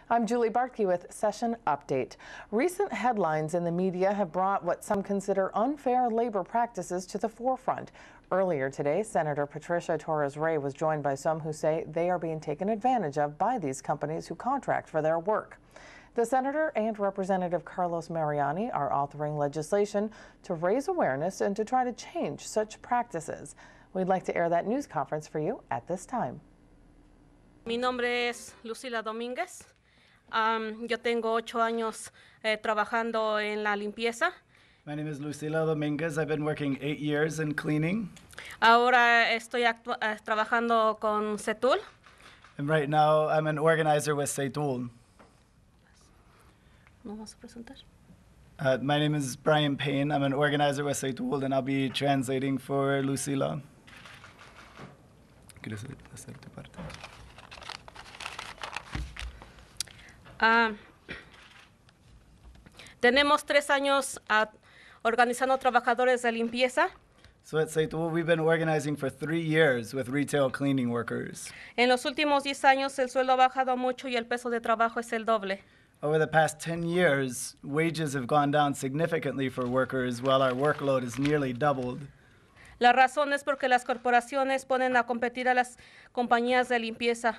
I'm Julie Bartkey with Session Update. Recent headlines in the media have brought what some consider unfair labor practices to the forefront. Earlier today, Senator Patricia Torres Ray was joined by some who say they are being taken advantage of by these companies who contract for their work. The Senator and Representative Carlos Mariani are authoring legislation to raise awareness and to try to change such practices. We'd like to air that news conference for you at this time. Mi nombre es Lucila Domínguez. Yo tengo 8 años trabajando en la limpieza. My name is Lucila Dominguez. I've been working 8 years in cleaning. Ahora estoy trabajando con CETUL. And right now I'm an organizer with CETUL. ¿Nos vas a presentar? My name is Brian Payne. I'm an organizer with CETUL and I'll be translating for Lucila. ¿Quieres hacer tu parte? Tenemos 3 años organizando trabajadores de limpieza. So at CETUL, we've been organizing for 3 years with retail cleaning workers. En los últimos 10 años el sueldo ha bajado mucho y el peso de trabajo es el doble. Over the past 10 years, wages have gone down significantly for workers while our workload is nearly doubled. La razón es porque las corporaciones ponen a competir a las compañías de limpieza.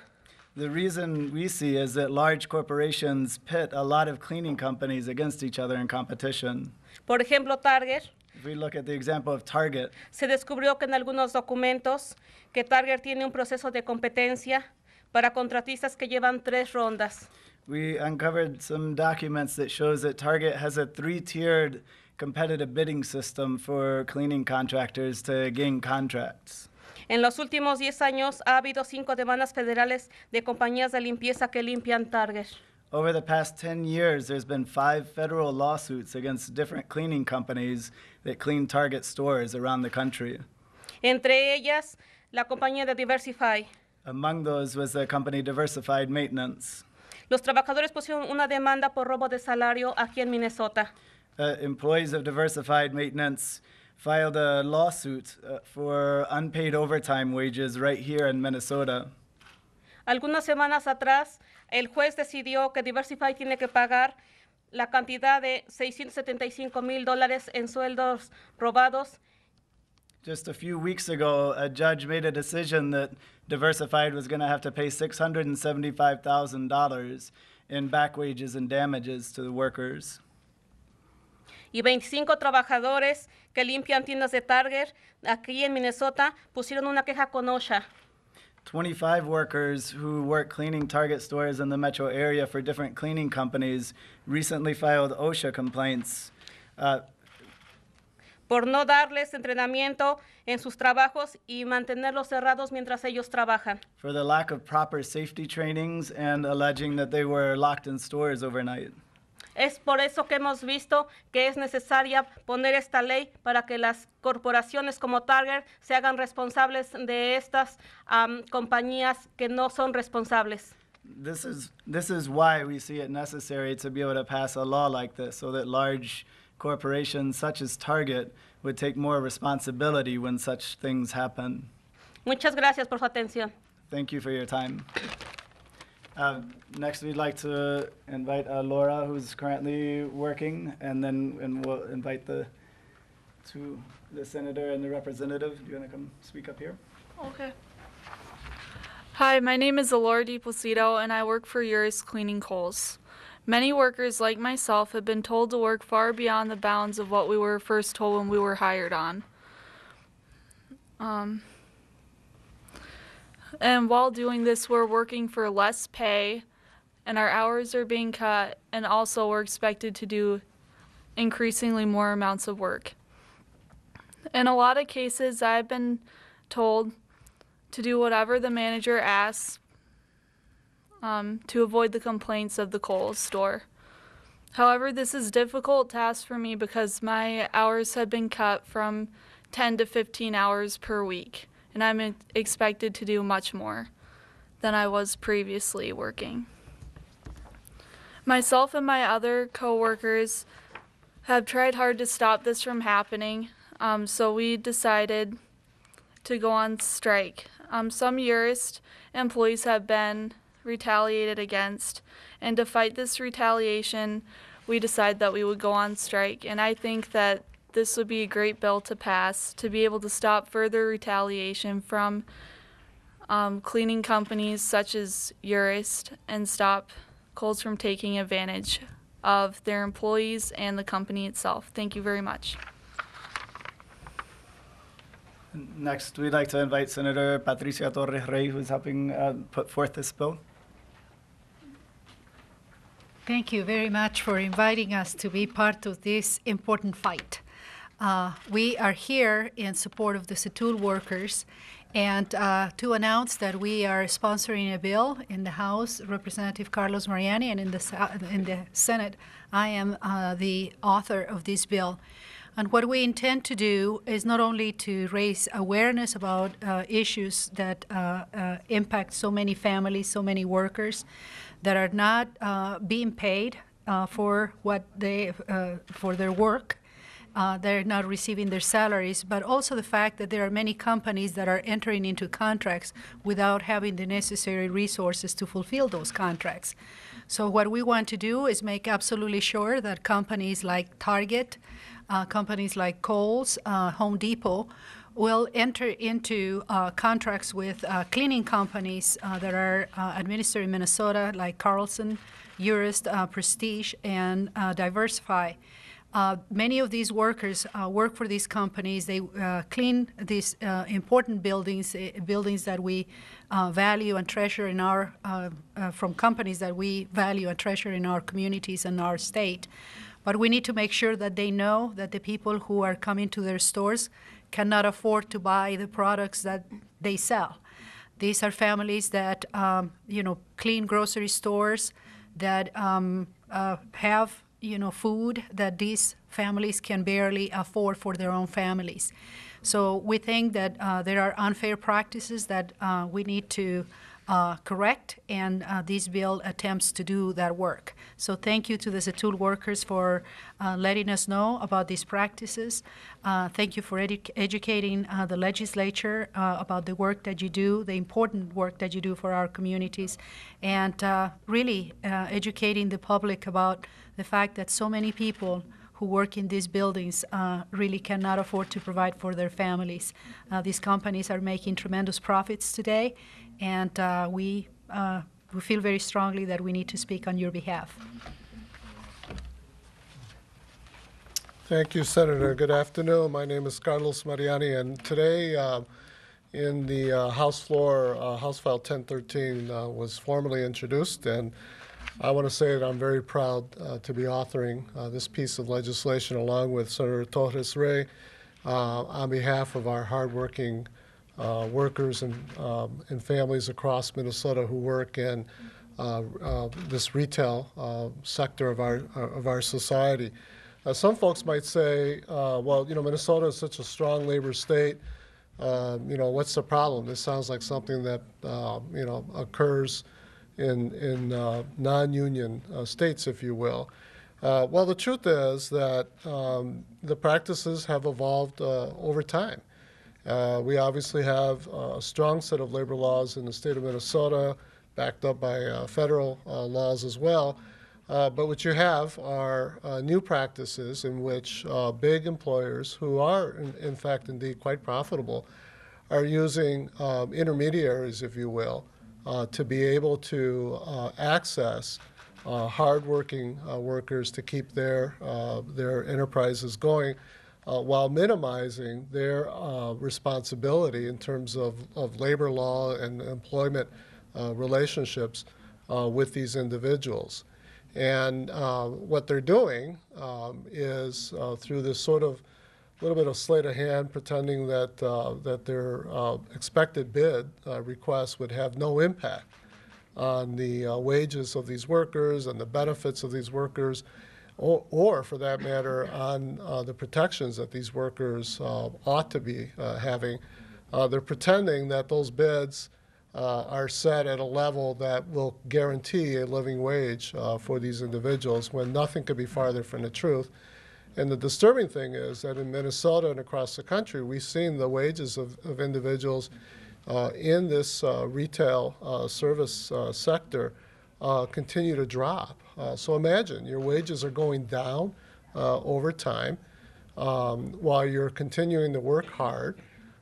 The reason we see is that large corporations pit a lot of cleaning companies against each other in competition. Por ejemplo, Target. If we look at the example of Target, Se descubrió que en algunos documentos que Target tiene un proceso de competencia para contratistas que llevan 3 rondas. we uncovered some documents that shows that Target has a 3-tiered competitive bidding system for cleaning contractors to gain contracts. En los últimos 10 años ha habido 5 demandas federales de compañías de limpieza que limpian Target. Over the past 10 years, there's been 5 federal lawsuits against different cleaning companies that clean Target stores around the country. Entre ellas, la compañía de Diversify. Among those was the company Diversified Maintenance. Los trabajadores pusieron una demanda por robo de salario aquí en Minnesota. Employees of Diversified Maintenance filed a lawsuit for unpaid overtime wages right here in Minnesota. Algunas semanas atrás, el juez decidió que Diversify tiene que pagar la cantidad de $675,000 en sueldos robados. Just a few weeks ago, a judge made a decision that Diversified was going to have to pay $675,000 in back wages and damages to the workers. Y 25 trabajadores que limpian tiendas de Target aquí en Minnesota pusieron una queja con OSHA. 25 workers who work cleaning Target stores in the metro area for different cleaning companies recently filed OSHA complaints Por no darles entrenamiento en sus trabajos y mantenerlos cerrados mientras ellos trabajan. for the lack of proper safety trainings and alleging that they were locked in stores overnight. Es por eso que hemos visto que es necesaria poner esta ley para que las corporaciones como Target se hagan responsables de estas compañías que no son responsables. This is why we see it necessary to be able to pass a law like this so that large corporations such as Target would take more responsibility when such things happen. Muchas gracias por su atención. Thank you for your time. Next, we'd like to invite Laura, who's currently working, and we'll invite the senator and the representative. Do you want to come speak up here? Okay. Hi, my name is Laura DiPlacido, and I work for Urus Cleaning Coals. Many workers like myself have been told to work far beyond the bounds of what we were first told when we were hired on. And while doing this, we're working for less pay, and our hours are being cut, and also we're expected to do increasingly more amounts of work. In a lot of cases, I've been told to do whatever the manager asks to avoid the complaints of the Kohl's store. However, this is a difficult task for me because my hours have been cut from 10 to 15 hours per week, and I'm expected to do much more than I was previously working. Myself and my other co-workers have tried hard to stop this from happening, so we decided to go on strike. Some Urist employees have been retaliated against. And to fight this retaliation, we decided that we would go on strike. And I think that this would be a great bill to pass to be able to stop further retaliation from cleaning companies such as Urist and stop Kohl's from taking advantage of their employees and the company itself. Thank you very much. Next, we'd like to invite Senator Patricia Torres Ray, who's helping put forth this bill. Thank you very much for inviting us to be part of this important fight. We are here in support of the SATUL workers and to announce that we are sponsoring a bill in the House, Representative Carlos Mariani, and in the Senate, I am the author of this bill. And what we intend to do is not only to raise awareness about issues that impact so many families, so many workers that are not being paid for their work. They're not receiving their salaries, but also the fact that there are many companies that are entering into contracts without having the necessary resources to fulfill those contracts. So what we want to do is make absolutely sure that companies like Target, companies like Kohl's, Home Depot, will enter into contracts with cleaning companies that are administered in Minnesota, like Carlson, Urist, Prestige, and Diversify. Many of these workers work for these companies. They clean these important buildings that we value and treasure in our, from companies that we value and treasure in our communities and our state. But we need to make sure that they know that the people who are coming to their stores cannot afford to buy the products that they sell. These are families that, clean grocery stores, that have food that these families can barely afford for their own families. So we think that there are unfair practices that we need to correct, and this bill attempts to do that work. So thank you to the SATUL workers for letting us know about these practices. Thank you for educating the legislature about the work that you do, the important work that you do for our communities, and really educating the public about the fact that so many people who work in these buildings really cannot afford to provide for their families. These companies are making tremendous profits today, and we feel very strongly that we need to speak on your behalf. Thank you, Senator. Good afternoon. My name is Carlos Mariani, and today in the House floor, House File 1013 was formally introduced, and I want to say that I'm very proud to be authoring this piece of legislation along with Senator Torres Ray on behalf of our hardworking workers and families across Minnesota who work in this retail sector of our society. Some folks might say, well, Minnesota is such a strong labor state. What's the problem? This sounds like something that occurs in non-union states, if you will. Well, the truth is that the practices have evolved over time. We obviously have a strong set of labor laws in the state of Minnesota, backed up by federal laws as well. But what you have are new practices in which big employers, who are in fact indeed quite profitable, are using intermediaries, if you will, to be able to access hardworking workers to keep their enterprises going, while minimizing their responsibility in terms of labor law and employment relationships with these individuals. And what they're doing is through this sort of little bit of sleight of hand, pretending that their expected bid requests would have no impact on the wages of these workers and the benefits of these workers, or for that matter, on the protections that these workers ought to be having. They're pretending that those bids are set at a level that will guarantee a living wage for these individuals, when nothing could be farther from the truth. And the disturbing thing is that in Minnesota and across the country, we've seen the wages of individuals in this retail service sector continue to drop. So imagine your wages are going down over time while you're continuing to work hard,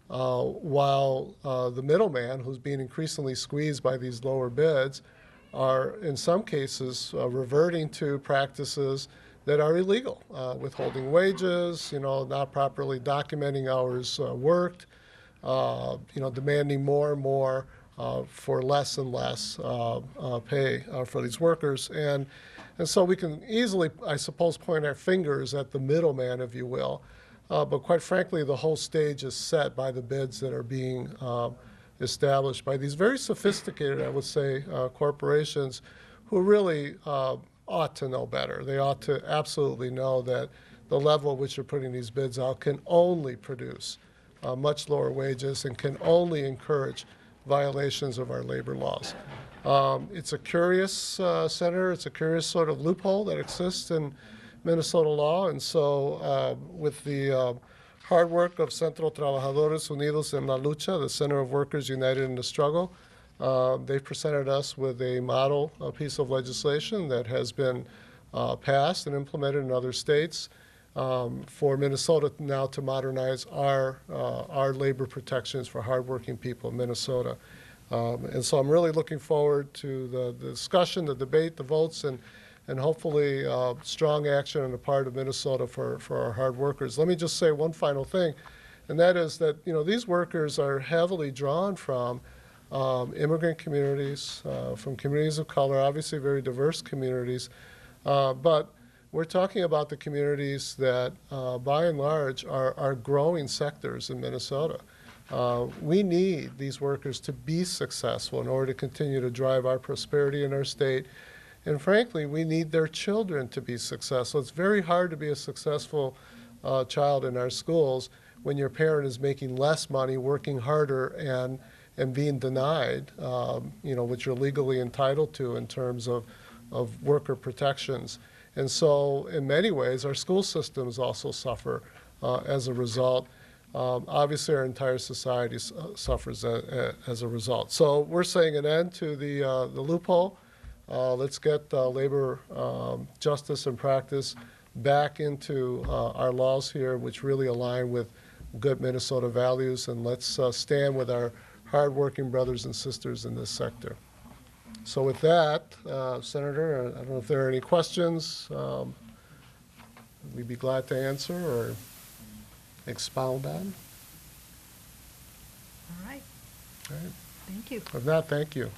while the middleman, who's being increasingly squeezed by these lower bids, are in some cases reverting to practices that are illegal, withholding wages, not properly documenting hours worked, demanding more and more for less and less pay for these workers. And so we can easily, I suppose, point our fingers at the middleman, if you will. But quite frankly, the whole stage is set by the bids that are being established by these very sophisticated, I would say, corporations who really ought to know better. They ought to absolutely know that the level at which they're putting these bids out can only produce much lower wages and can only encourage violations of our labor laws. It's a curious, Senator, it's a curious sort of loophole that exists in Minnesota law, and so with the hard work of Centro Trabajadores Unidos en la Lucha, the Center of Workers United in the Struggle, they've presented us with a model piece of legislation that has been passed and implemented in other states for Minnesota now to modernize our labor protections for hardworking people in Minnesota. And so I'm really looking forward to the discussion, the debate, the votes, and hopefully strong action on the part of Minnesota for our hard workers. Let me just say one final thing, and that is that these workers are heavily drawn from immigrant communities, from communities of color, obviously very diverse communities, but we're talking about the communities that, by and large, are growing sectors in Minnesota. We need these workers to be successful in order to continue to drive our prosperity in our state. And frankly, we need their children to be successful. It's very hard to be a successful child in our schools when your parent is making less money, working harder, and being denied, what you're legally entitled to in terms of worker protections. And so in many ways, our school systems also suffer as a result. Obviously, our entire society suffers as a result. So we're saying an end to the loophole. Let's get labor justice and practice back into our laws here, which really align with good Minnesota values, and let's stand with our hardworking brothers and sisters in this sector. So with that, Senator, I don't know if there are any questions. We'd be glad to answer or expound on. All right. All right. Thank you. If not, thank you.